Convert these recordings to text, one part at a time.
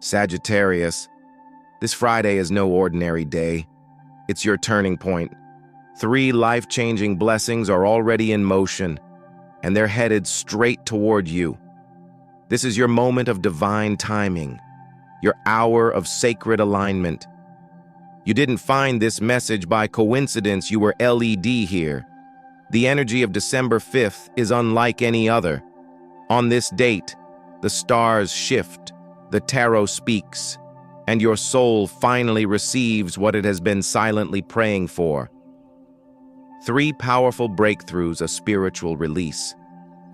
Sagittarius, this Friday is no ordinary day. It's your turning point. 3 life-changing blessings are already in motion, and they're headed straight toward you. This is your moment of divine timing, your hour of sacred alignment. You didn't find this message by coincidence. You were LED here. The energy of December 5th is unlike any other. On this date, the stars shift, the tarot speaks, and your soul finally receives what it has been silently praying for. 3 powerful breakthroughs: a spiritual release,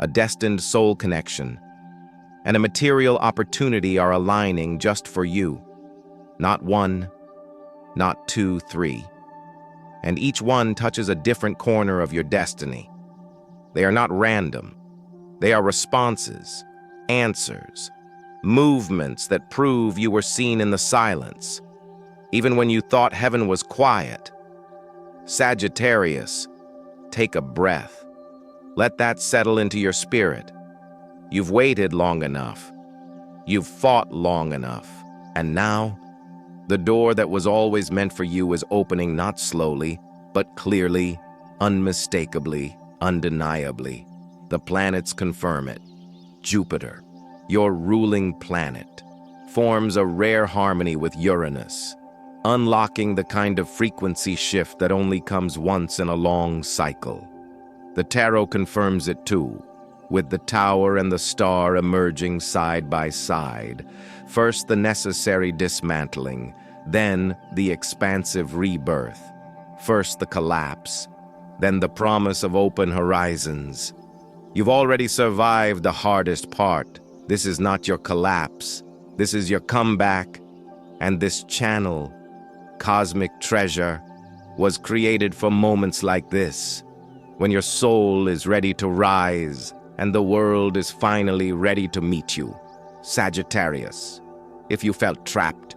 a destined soul connection, and a material opportunity are aligning just for you. Not 1, not 2, 3. And each one touches a different corner of your destiny. They are not random. They are responses, answers, movements that prove you were seen in the silence, even when you thought heaven was quiet. Sagittarius, take a breath. Let that settle into your spirit. You've waited long enough. You've fought long enough. And now, the door that was always meant for you is opening, not slowly, but clearly, unmistakably, undeniably. The planets confirm it. Jupiter, your ruling planet, forms a rare harmony with Uranus, unlocking the kind of frequency shift that only comes once in a long cycle. The tarot confirms it too, with the tower and the star emerging side by side. First the necessary dismantling, then the expansive rebirth. First the collapse, then the promise of open horizons. You've already survived the hardest part. This is not your collapse. This is your comeback. And this channel, cosmic treasure, was created for moments like this, when your soul is ready to rise and the world is finally ready to meet you. Sagittarius, if you felt trapped,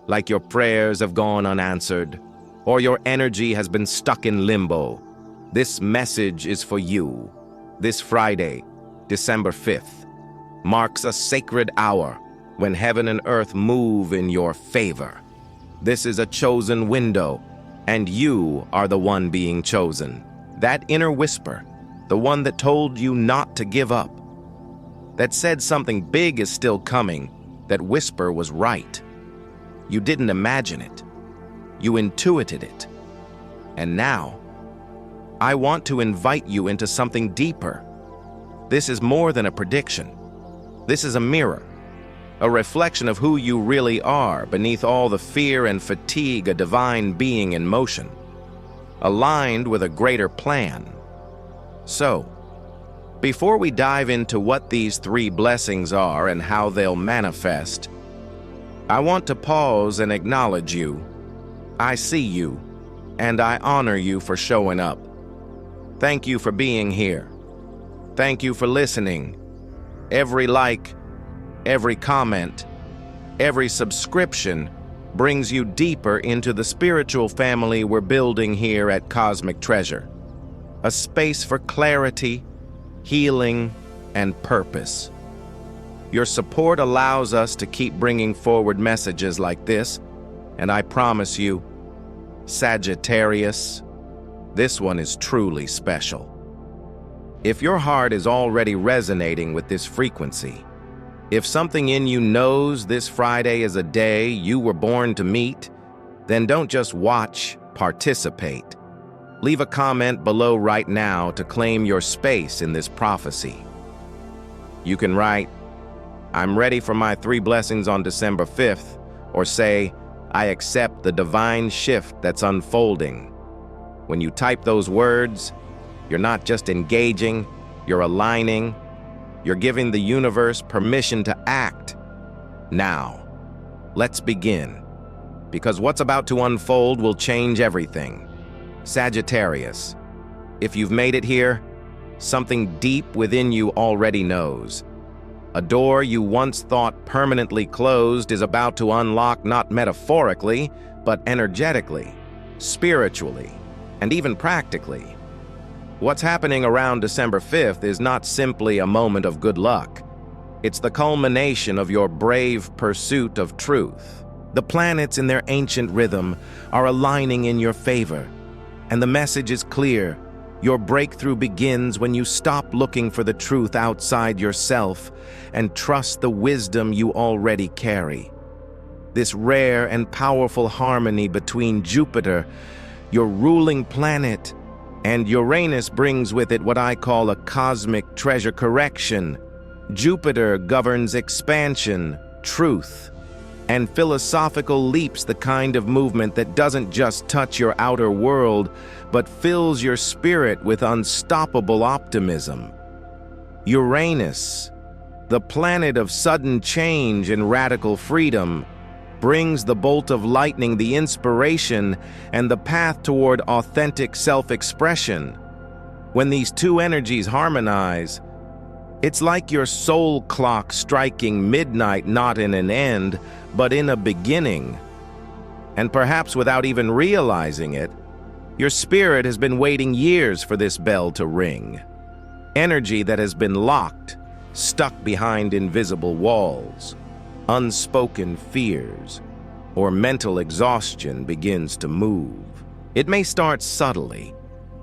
like your prayers have gone unanswered, or your energy has been stuck in limbo, this message is for you. This Friday, December 5th, marks a sacred hour when heaven and earth move in your favor. This is a chosen window, and you are the one being chosen. That inner whisper, the one that told you not to give up, that said something big is still coming, that whisper was right. You didn't imagine it. You intuited it. And now, I want to invite you into something deeper. This is more than a prediction. This is a mirror, a reflection of who you really are beneath all the fear and fatigue, a divine being in motion, aligned with a greater plan. So, before we dive into what these 3 blessings are and how they'll manifest, I want to pause and acknowledge you. I see you, and I honor you for showing up. Thank you for being here. Thank you for listening. Every like, every comment, every subscription brings you deeper into the spiritual family we're building here at Cosmic Treasure. A space for clarity, healing, and purpose. Your support allows us to keep bringing forward messages like this, and I promise you, Sagittarius, this one is truly special. If your heart is already resonating with this frequency, if something in you knows this Friday is a day you were born to meet, then don't just watch, participate. Leave a comment below right now to claim your space in this prophecy. You can write, "I'm ready for my 3 blessings on December 5th," or say, "I accept the divine shift that's unfolding." When you type those words, you're not just engaging, you're aligning, you're giving the universe permission to act. Now, let's begin, because what's about to unfold will change everything. Sagittarius, if you've made it here, something deep within you already knows. A door you once thought permanently closed is about to unlock, not metaphorically, but energetically, spiritually, and even practically. What's happening around December 5th is not simply a moment of good luck. It's the culmination of your brave pursuit of truth. The planets in their ancient rhythm are aligning in your favor, and the message is clear. Your breakthrough begins when you stop looking for the truth outside yourself and trust the wisdom you already carry. This rare and powerful harmony between Jupiter, your ruling planet, and Uranus brings with it what I call a cosmic treasure correction. Jupiter governs expansion, truth, and philosophical leaps, the kind of movement that doesn't just touch your outer world, but fills your spirit with unstoppable optimism. Uranus, the planet of sudden change and radical freedom, brings the bolt of lightning, the inspiration, and the path toward authentic self-expression. When these two energies harmonize, it's like your soul clock striking midnight, not in an end, but in a beginning. And perhaps without even realizing it, your spirit has been waiting years for this bell to ring. Energy that has been locked, stuck behind invisible walls, unspoken fears, or mental exhaustion begins to move. It may start subtly,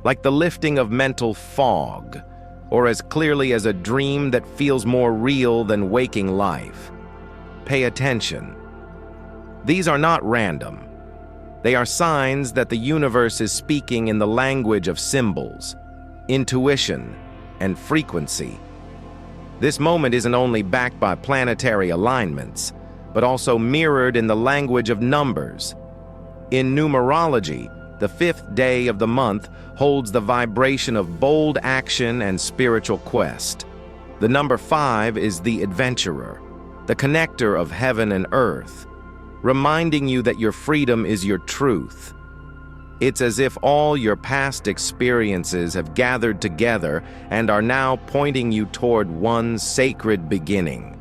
like the lifting of mental fog, or as clearly as a dream that feels more real than waking life. Pay attention. These are not random. They are signs that the universe is speaking in the language of symbols, intuition, and frequency. This moment isn't only backed by planetary alignments, but also mirrored in the language of numbers. In numerology, the 5th day of the month holds the vibration of bold action and spiritual quest. The number 5 is the adventurer, the connector of heaven and earth, reminding you that your freedom is your truth. It's as if all your past experiences have gathered together and are now pointing you toward one sacred beginning.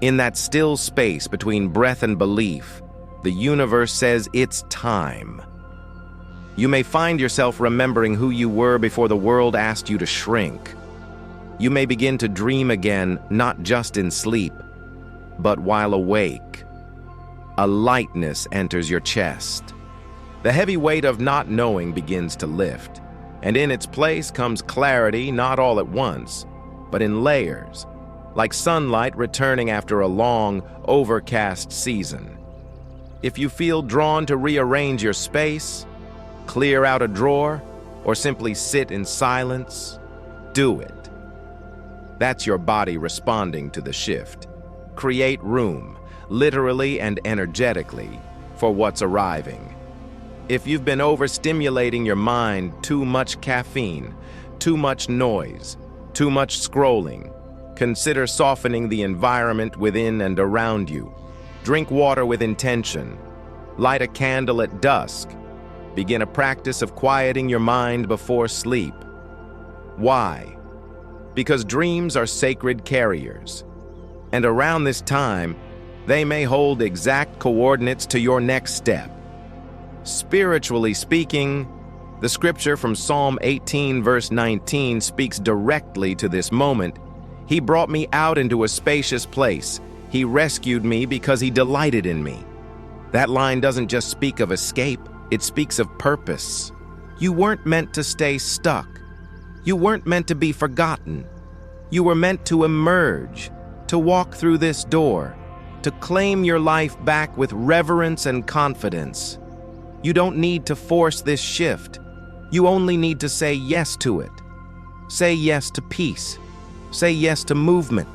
In that still space between breath and belief, the universe says it's time. You may find yourself remembering who you were before the world asked you to shrink. You may begin to dream again, not just in sleep, but while awake. A lightness enters your chest. The heavy weight of not knowing begins to lift, and in its place comes clarity, not all at once, but in layers, like sunlight returning after a long, overcast season. If you feel drawn to rearrange your space, clear out a drawer, or simply sit in silence, do it. That's your body responding to the shift. Create room, literally and energetically, for what's arriving. If you've been overstimulating your mind, too much caffeine, too much noise, too much scrolling, consider softening the environment within and around you. Drink water with intention. Light a candle at dusk. Begin a practice of quieting your mind before sleep. Why? Because dreams are sacred carriers, and around this time, they may hold exact coordinates to your next step. Spiritually speaking, the scripture from Psalm 18 verse 19 speaks directly to this moment. He brought me out into a spacious place. He rescued me because he delighted in me. That line doesn't just speak of escape, it speaks of purpose. You weren't meant to stay stuck. You weren't meant to be forgotten. You were meant to emerge, to walk through this door, to claim your life back with reverence and confidence. You don't need to force this shift. You only need to say yes to it. Say yes to peace. Say yes to movement.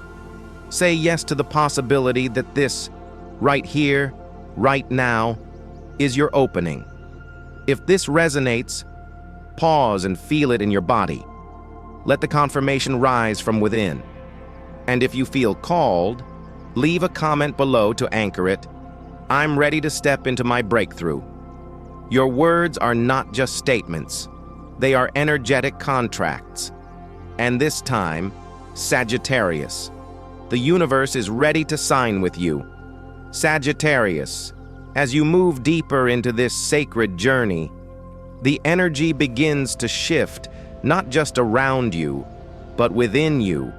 Say yes to the possibility that this, right here, right now, is your opening. If this resonates, pause and feel it in your body. Let the confirmation rise from within. And if you feel called, leave a comment below to anchor it. I'm ready to step into my breakthrough. Your words are not just statements. They are energetic contracts. And this time, Sagittarius, the universe is ready to sign with you. Sagittarius, as you move deeper into this sacred journey, the energy begins to shift, not just around you, but within you.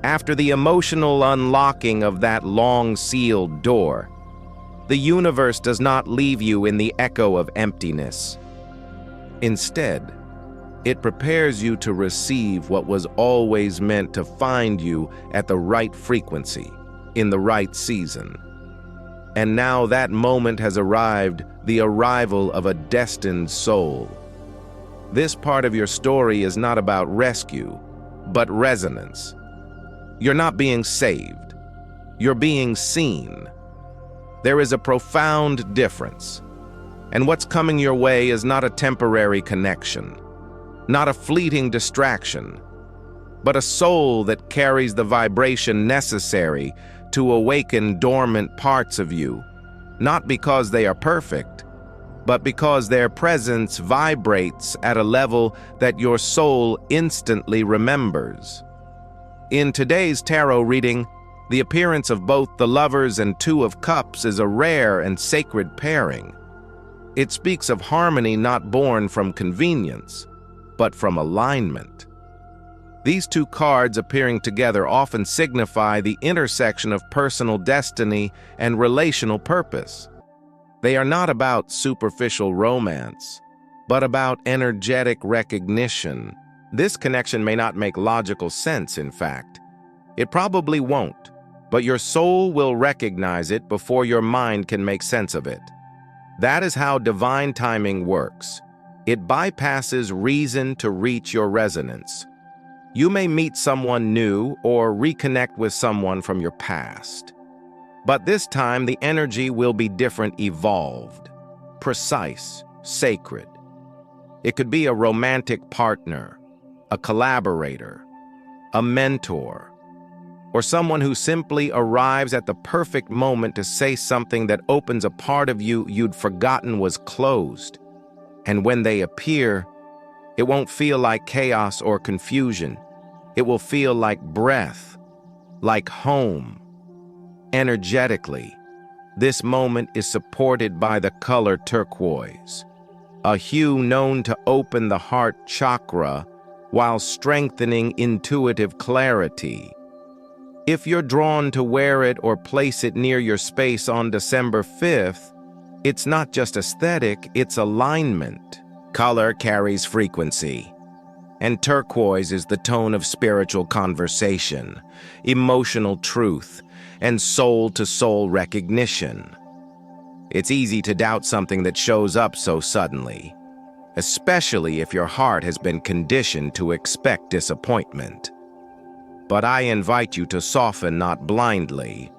After the emotional unlocking of that long-sealed door, the universe does not leave you in the echo of emptiness. Instead, it prepares you to receive what was always meant to find you at the right frequency, in the right season. And now that moment has arrived, the arrival of a destined soul. This part of your story is not about rescue, but resonance. You're not being saved. You're being seen. There is a profound difference. And what's coming your way is not a temporary connection, not a fleeting distraction, but a soul that carries the vibration necessary to awaken dormant parts of you, not because they are perfect, but because their presence vibrates at a level that your soul instantly remembers. In today's tarot reading, the appearance of both the Lovers and Two of Cups is a rare and sacred pairing. It speaks of harmony not born from convenience, but from alignment. These two cards appearing together often signify the intersection of personal destiny and relational purpose. They are not about superficial romance, but about energetic recognition. This connection may not make logical sense, in fact. It probably won't, but your soul will recognize it before your mind can make sense of it. That is how divine timing works. It bypasses reason to reach your resonance. You may meet someone new or reconnect with someone from your past. But this time, the energy will be different, evolved, precise, sacred. It could be a romantic partner, a collaborator, a mentor, or someone who simply arrives at the perfect moment to say something that opens a part of you you'd forgotten was closed. And when they appear, it won't feel like chaos or confusion. It will feel like breath, like home. Energetically, this moment is supported by the color turquoise, a hue known to open the heart chakra while strengthening intuitive clarity. If you're drawn to wear it or place it near your space on December 5th, it's not just aesthetic, it's alignment. Color carries frequency, and turquoise is the tone of spiritual conversation, emotional truth, and soul-to-soul recognition. It's easy to doubt something that shows up so suddenly, especially if your heart has been conditioned to expect disappointment. But I invite you to soften not blindly,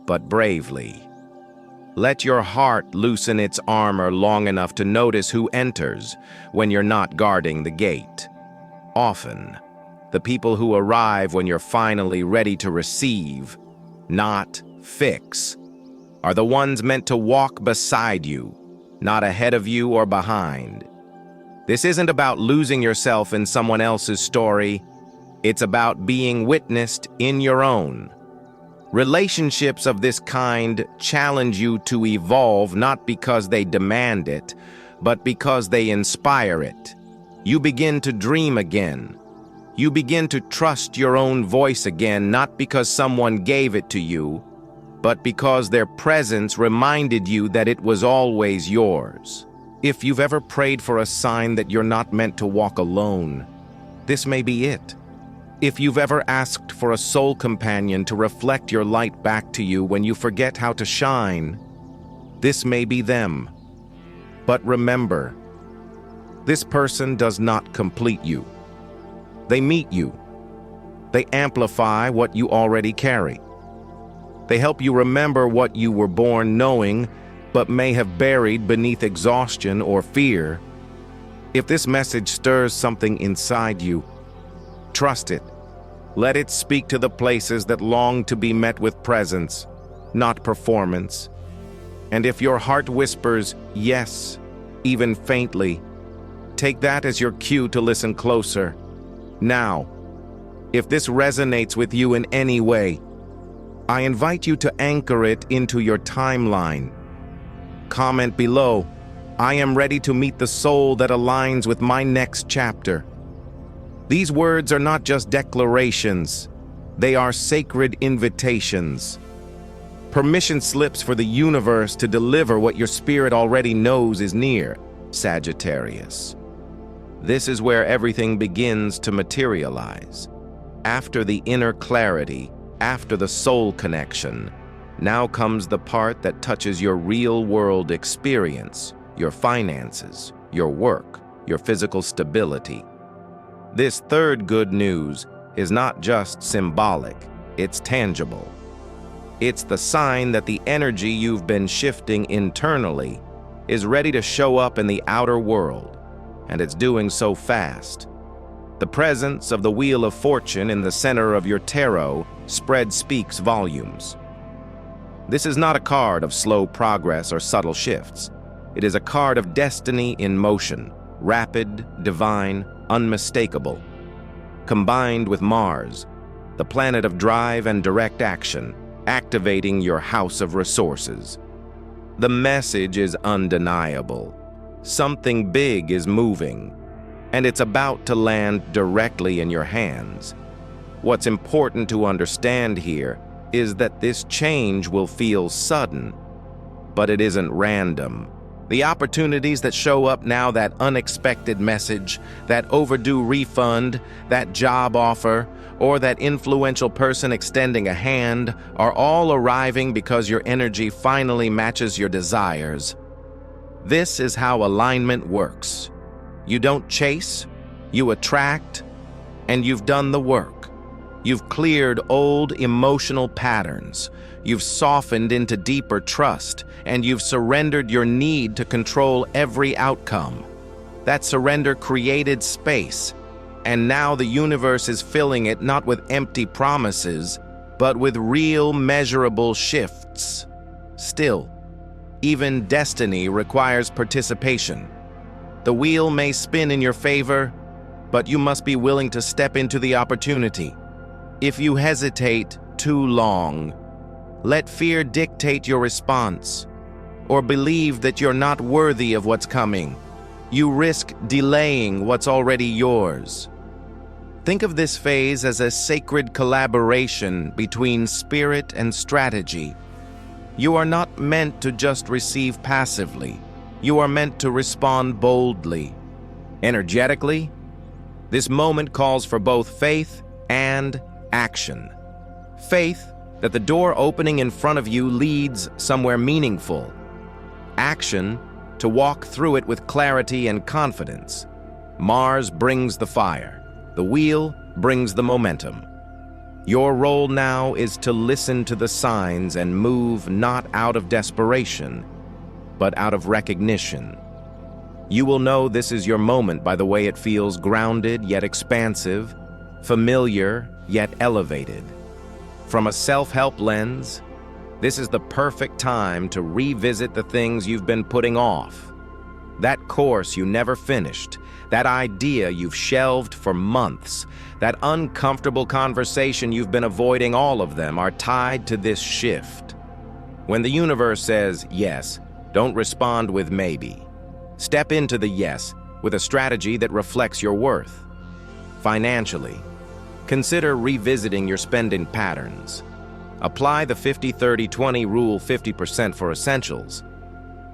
but bravely. Let your heart loosen its armor long enough to notice who enters when you're not guarding the gate. Often, the people who arrive when you're finally ready to receive, not fix, are the ones meant to walk beside you, not ahead of you or behind. This isn't about losing yourself in someone else's story. It's about being witnessed in your own. Relationships of this kind challenge you to evolve not because they demand it, but because they inspire it. You begin to dream again. You begin to trust your own voice again, not because someone gave it to you, but because their presence reminded you that it was always yours. If you've ever prayed for a sign that you're not meant to walk alone, this may be it. If you've ever asked for a soul companion to reflect your light back to you when you forget how to shine, this may be them. But remember, this person does not complete you. They meet you. They amplify what you already carry. They help you remember what you were born knowing, but may have buried beneath exhaustion or fear. If this message stirs something inside you, trust it. Let it speak to the places that long to be met with presence, not performance. And if your heart whispers, yes, even faintly, take that as your cue to listen closer. Now, if this resonates with you in any way, I invite you to anchor it into your timeline. Comment below, I am ready to meet the soul that aligns with my next chapter. These words are not just declarations. They are sacred invitations, permission slips for the universe to deliver what your spirit already knows is near, Sagittarius. This is where everything begins to materialize. After the inner clarity, after the soul connection, now comes the part that touches your real-world experience, your finances, your work, your physical stability. This third good news is not just symbolic, it's tangible. It's the sign that the energy you've been shifting internally is ready to show up in the outer world, and it's doing so fast. The presence of the Wheel of Fortune in the center of your tarot spread speaks volumes. This is not a card of slow progress or subtle shifts. It is a card of destiny in motion, rapid, divine, unmistakable. Combined with Mars, the planet of drive and direct action, activating your house of resources. The message is undeniable. Something big is moving, and it's about to land directly in your hands. What's important to understand here is that this change will feel sudden, but it isn't random. The opportunities that show up now, that unexpected message, that overdue refund, that job offer, or that influential person extending a hand, are all arriving because your energy finally matches your desires. This is how alignment works. You don't chase, you attract, and you've done the work. You've cleared old emotional patterns. You've softened into deeper trust, and you've surrendered your need to control every outcome. That surrender created space, and now the universe is filling it not with empty promises, but with real measurable shifts. Still, even destiny requires participation. The wheel may spin in your favor, but you must be willing to step into the opportunity. If you hesitate too long, let fear dictate your response, or believe that you're not worthy of what's coming, you risk delaying what's already yours. Think of this phase as a sacred collaboration between spirit and strategy. You are not meant to just receive passively. You are meant to respond boldly. Energetically, this moment calls for both faith and action. Faith that the door opening in front of you leads somewhere meaningful. Action to walk through it with clarity and confidence. Mars brings the fire. The wheel brings the momentum. Your role now is to listen to the signs and move not out of desperation, but out of recognition. You will know this is your moment by the way it feels grounded yet expansive, familiar yet elevated. From a self-help lens, this is the perfect time to revisit the things you've been putting off. That course you never finished, that idea you've shelved for months, that uncomfortable conversation you've been avoiding, all of them are tied to this shift. When the universe says yes, don't respond with maybe. Step into the yes with a strategy that reflects your worth. Financially, consider revisiting your spending patterns. Apply the 50-30-20 rule: 50% for essentials,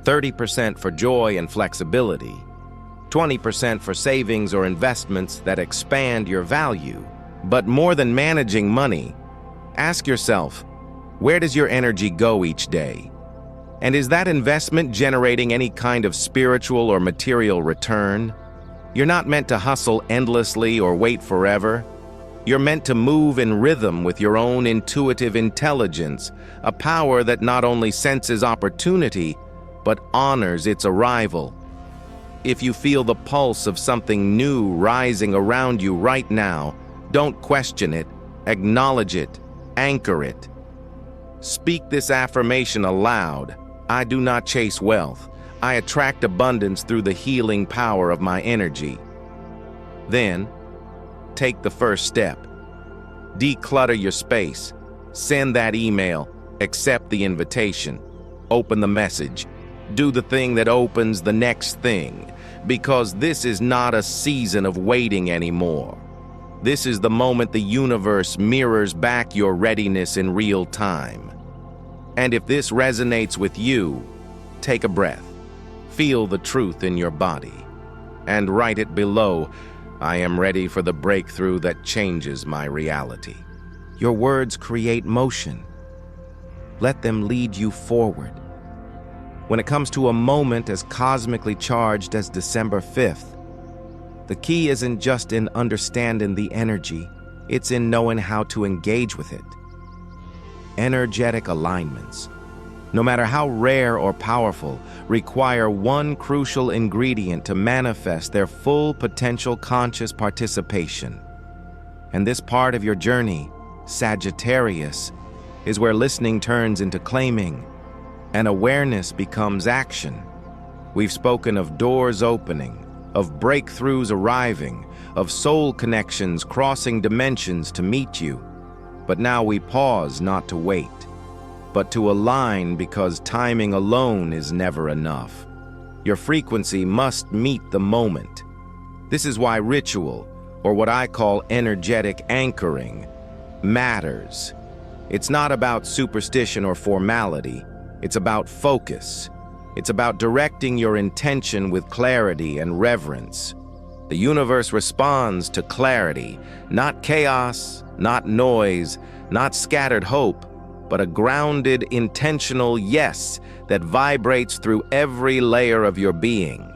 30% for joy and flexibility, 20% for savings or investments that expand your value. But more than managing money, ask yourself, where does your energy go each day? And is that investment generating any kind of spiritual or material return? You're not meant to hustle endlessly or wait forever. You're meant to move in rhythm with your own intuitive intelligence, a power that not only senses opportunity, but honors its arrival. If you feel the pulse of something new rising around you right now, don't question it, acknowledge it, anchor it. Speak this affirmation aloud: I do not chase wealth. I attract abundance through the healing power of my energy. Then, take the first step. Declutter your space. Send that email. Accept the invitation. Open the message. Do the thing that opens the next thing, because this is not a season of waiting anymore. This is the moment the universe mirrors back your readiness in real time. And if this resonates with you, take a breath. Feel the truth in your body. And write it below, I am ready for the breakthrough that changes my reality. Your words create motion. Let them lead you forward. When it comes to a moment as cosmically charged as December 5th, the key isn't just in understanding the energy, it's in knowing how to engage with it. Energetic alignments, no matter how rare or powerful, require one crucial ingredient to manifest their full potential: conscious participation. And this part of your journey, Sagittarius, is where listening turns into claiming, and awareness becomes action. We've spoken of doors opening, of breakthroughs arriving, of soul connections crossing dimensions to meet you. But now we pause not to wait, but to align, because timing alone is never enough. Your frequency must meet the moment. This is why ritual, or what I call energetic anchoring, matters. It's not about superstition or formality. It's about focus. It's about directing your intention with clarity and reverence. The universe responds to clarity, not chaos, not noise, not scattered hope, but a grounded, intentional yes that vibrates through every layer of your being.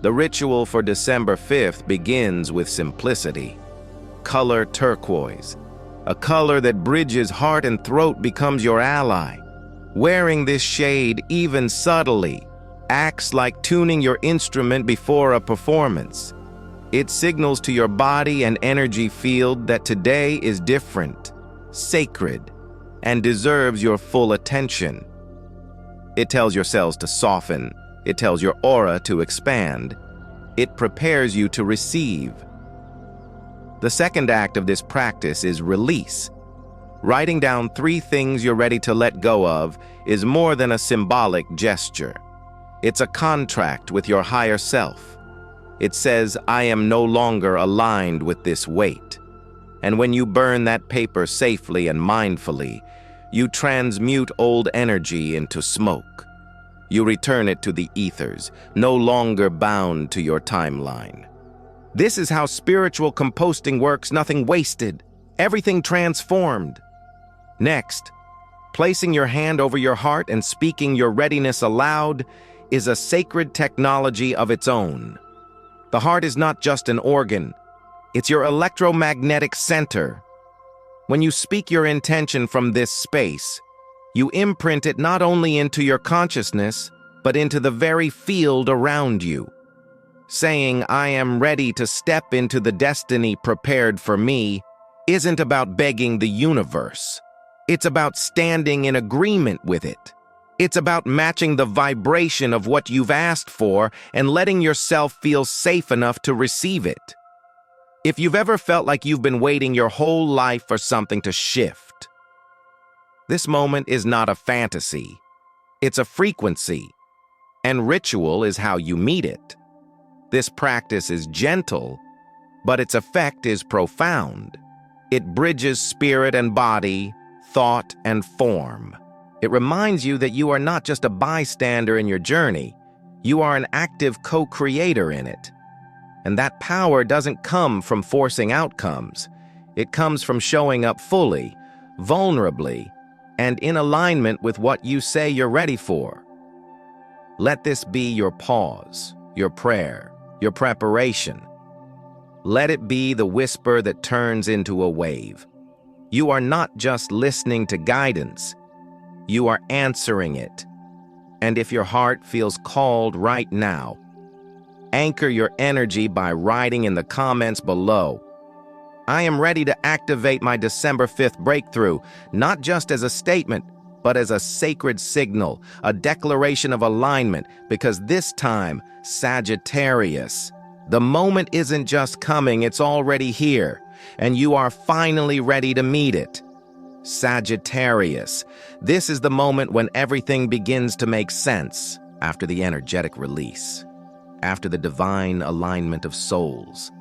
The ritual for December 5th begins with simplicity. Color turquoise. A color that bridges heart and throat becomes your ally. Wearing this shade, even subtly, acts like tuning your instrument before a performance. It signals to your body and energy field that today is different, sacred, and deserves your full attention. It tells your cells to soften. It tells your aura to expand. It prepares you to receive. The second act of this practice is release. Writing down 3 things you're ready to let go of is more than a symbolic gesture. It's a contract with your higher self. It says, I am no longer aligned with this weight. And when you burn that paper safely and mindfully, you transmute old energy into smoke. You return it to the ethers, no longer bound to your timeline. This is how spiritual composting works: nothing wasted, everything transformed. Next, placing your hand over your heart and speaking your readiness aloud is a sacred technology of its own. The heart is not just an organ, it's your electromagnetic center. When you speak your intention from this space, you imprint it not only into your consciousness, but into the very field around you. Saying, I am ready to step into the destiny prepared for me, isn't about begging the universe. It's about standing in agreement with it. It's about matching the vibration of what you've asked for and letting yourself feel safe enough to receive it. If you've ever felt like you've been waiting your whole life for something to shift, this moment is not a fantasy. It's a frequency, and ritual is how you meet it. This practice is gentle, but its effect is profound. It bridges spirit and body, thought and form. It reminds you that you are not just a bystander in your journey, you are an active co-creator in it. And that power doesn't come from forcing outcomes. It comes from showing up fully, vulnerably, and in alignment with what you say you're ready for. Let this be your pause, your prayer, your preparation. Let it be the whisper that turns into a wave. You are not just listening to guidance, you are answering it. And if your heart feels called right now, anchor your energy by writing in the comments below, I am ready to activate my December 5th breakthrough, not just as a statement, but as a sacred signal, a declaration of alignment, because this time, Sagittarius, the moment isn't just coming, it's already here, and you are finally ready to meet it. Sagittarius, this is the moment when everything begins to make sense after the energetic release, after the divine alignment of souls.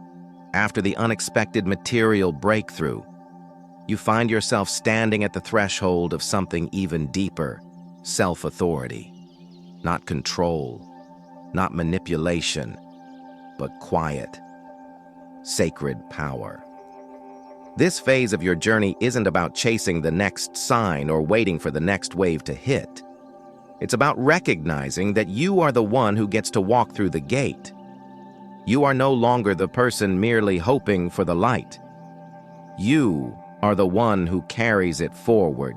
After the unexpected material breakthrough, you find yourself standing at the threshold of something even deeper: self-authority. Not control, not manipulation, but quiet, sacred power. This phase of your journey isn't about chasing the next sign or waiting for the next wave to hit. It's about recognizing that you are the one who gets to walk through the gate. You are no longer the person merely hoping for the light. You are the one who carries it forward.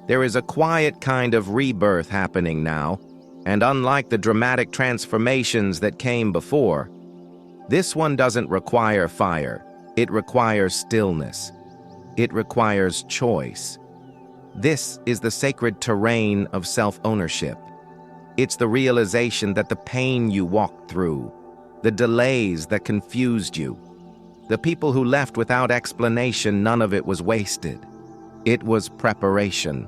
There is a quiet kind of rebirth happening now, and unlike the dramatic transformations that came before, this one doesn't require fire. It requires stillness. It requires choice. This is the sacred terrain of self-ownership. It's the realization that the pain you walked through, the delays that confused you, the people who left without explanation, none of it was wasted. It was preparation.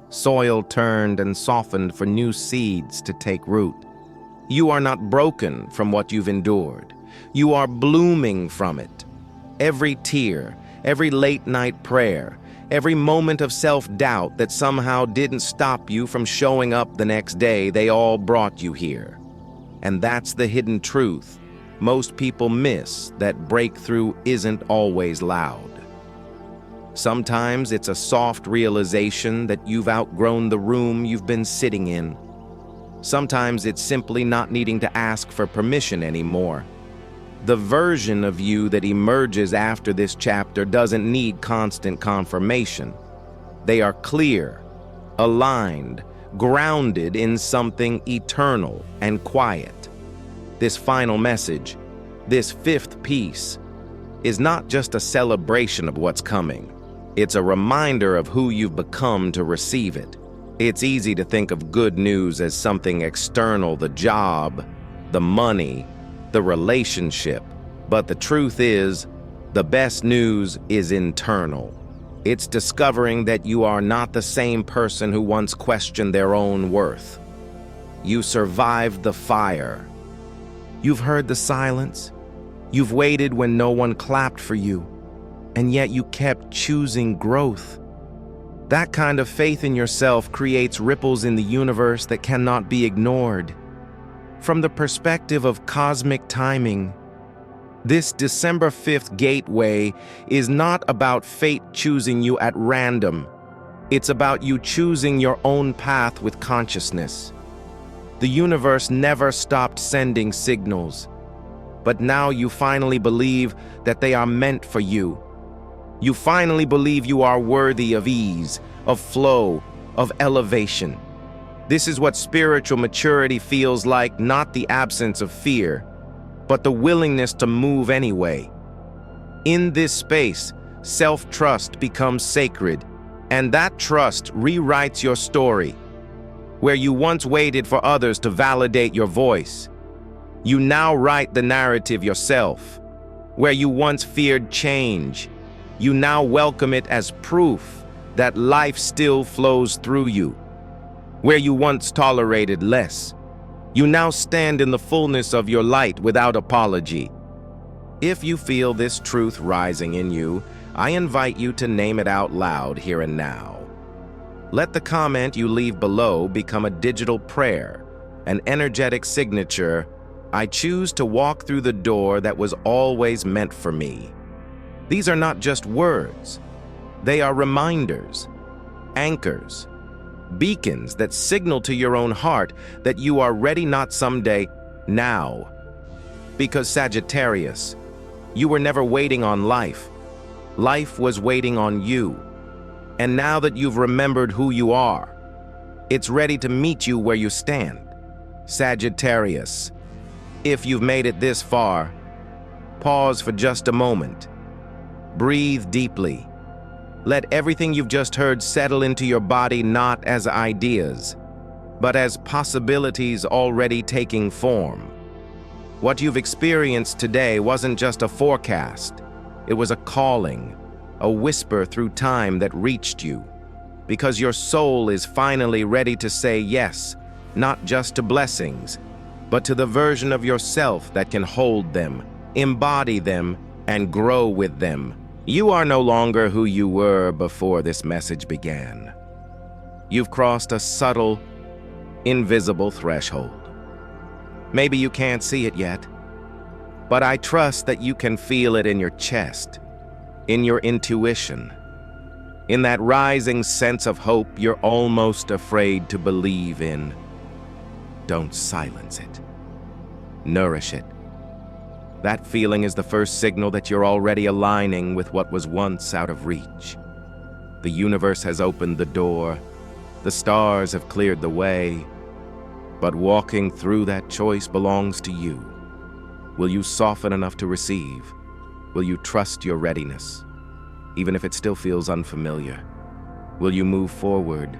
Soil turned and softened for new seeds to take root. You are not broken from what you've endured. You are blooming from it. Every tear, every late-night prayer, every moment of self-doubt that somehow didn't stop you from showing up the next day, they all brought you here. And that's the hidden truth most people miss, that breakthrough isn't always loud. Sometimes it's a soft realization that you've outgrown the room you've been sitting in. Sometimes it's simply not needing to ask for permission anymore. The version of you that emerges after this chapter doesn't need constant confirmation. They are clear, aligned, grounded in something eternal and quiet. This final message, this fifth piece, is not just a celebration of what's coming. It's a reminder of who you've become to receive it. It's easy to think of good news as something external: the job, the money, the relationship. But the truth is, the best news is internal. It's discovering that you are not the same person who once questioned their own worth. You survived the fire. You've heard the silence. You've waited when no one clapped for you, and yet you kept choosing growth. That kind of faith in yourself creates ripples in the universe that cannot be ignored. From the perspective of cosmic timing, this December 5th gateway is not about fate choosing you at random. It's about you choosing your own path with consciousness. The universe never stopped sending signals, but now you finally believe that they are meant for you. You finally believe you are worthy of ease, of flow, of elevation. This is what spiritual maturity feels like: not the absence of fear, but the willingness to move anyway. In this space, self-trust becomes sacred, and that trust rewrites your story. Where you once waited for others to validate your voice, you now write the narrative yourself. Where you once feared change, you now welcome it as proof that life still flows through you. Where you once tolerated less, you now stand in the fullness of your light without apology. If you feel this truth rising in you, I invite you to name it out loud here and now. Let the comment you leave below become a digital prayer, an energetic signature: I choose to walk through the door that was always meant for me. These are not just words. They are reminders, anchors, beacons that signal to your own heart that you are ready, not someday, now. Because Sagittarius, you were never waiting on life. Life was waiting on you. And now that you've remembered who you are, it's ready to meet you where you stand. Sagittarius, if you've made it this far, pause for just a moment. Breathe deeply. Let everything you've just heard settle into your body, not as ideas, but as possibilities already taking form. What you've experienced today wasn't just a forecast. It was a calling, a whisper through time that reached you, because your soul is finally ready to say yes, not just to blessings, but to the version of yourself that can hold them, embody them, and grow with them. You are no longer who you were before this message began. You've crossed a subtle, invisible threshold. Maybe you can't see it yet, but I trust that you can feel it in your chest, in your intuition, in that rising sense of hope you're almost afraid to believe in. Don't silence it. Nourish it. That feeling is the first signal that you're already aligning with what was once out of reach. The universe has opened the door. The stars have cleared the way. But walking through that choice belongs to you. Will you soften enough to receive? Will you trust your readiness, even if it still feels unfamiliar? Will you move forward,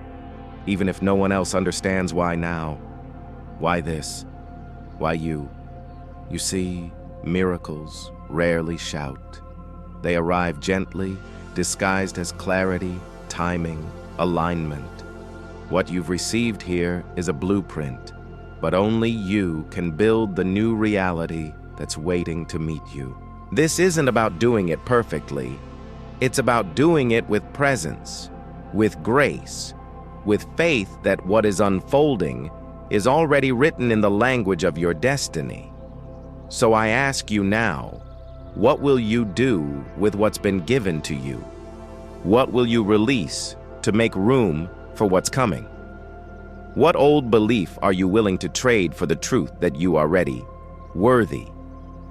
even if no one else understands why now? Why this? Why you? You see, miracles rarely shout. They arrive gently, disguised as clarity, timing, alignment. What you've received here is a blueprint, but only you can build the new reality that's waiting to meet you. This isn't about doing it perfectly. It's about doing it with presence, with grace, with faith that what is unfolding is already written in the language of your destiny. So I ask you now, what will you do with what's been given to you? What will you release to make room for what's coming? What old belief are you willing to trade for the truth that you are ready, worthy,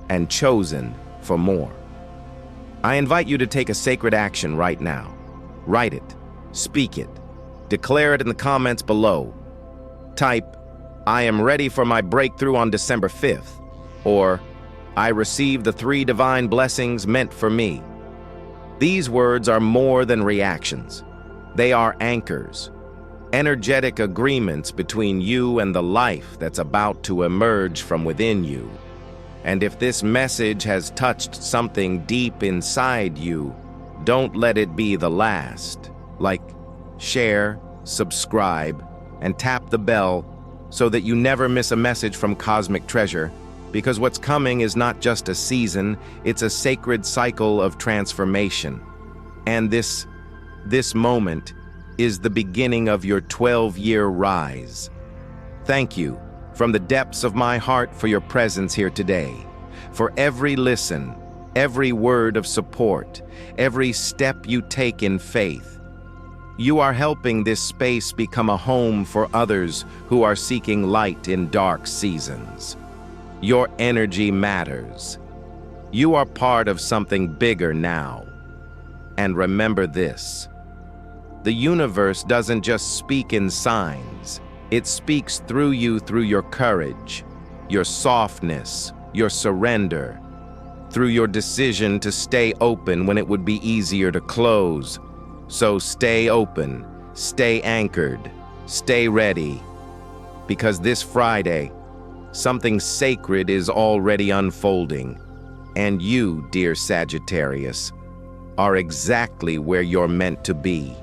and chosen for more? I invite you to take a sacred action right now. Write it, speak it, declare it in the comments below. Type, "I am ready for my breakthrough on December 5th," or "I receive the 3 divine blessings meant for me." These words are more than reactions. They are anchors, energetic agreements between you and the life that's about to emerge from within you. And if this message has touched something deep inside you, don't let it be the last. Like, share, subscribe, and tap the bell so that you never miss a message from Cosmic Treasure, because what's coming is not just a season, it's a sacred cycle of transformation. And this moment is the beginning of your 12-year rise. Thank you from the depths of my heart for your presence here today, for every listen, every word of support, every step you take in faith. You are helping this space become a home for others who are seeking light in dark seasons. Your energy matters. You are part of something bigger now. And remember this: the universe doesn't just speak in signs. It speaks through you, through your courage, your softness, your surrender, through your decision to stay open when it would be easier to close. So stay open, stay anchored, stay ready, because this Friday, something sacred is already unfolding, and you, dear Sagittarius, are exactly where you're meant to be.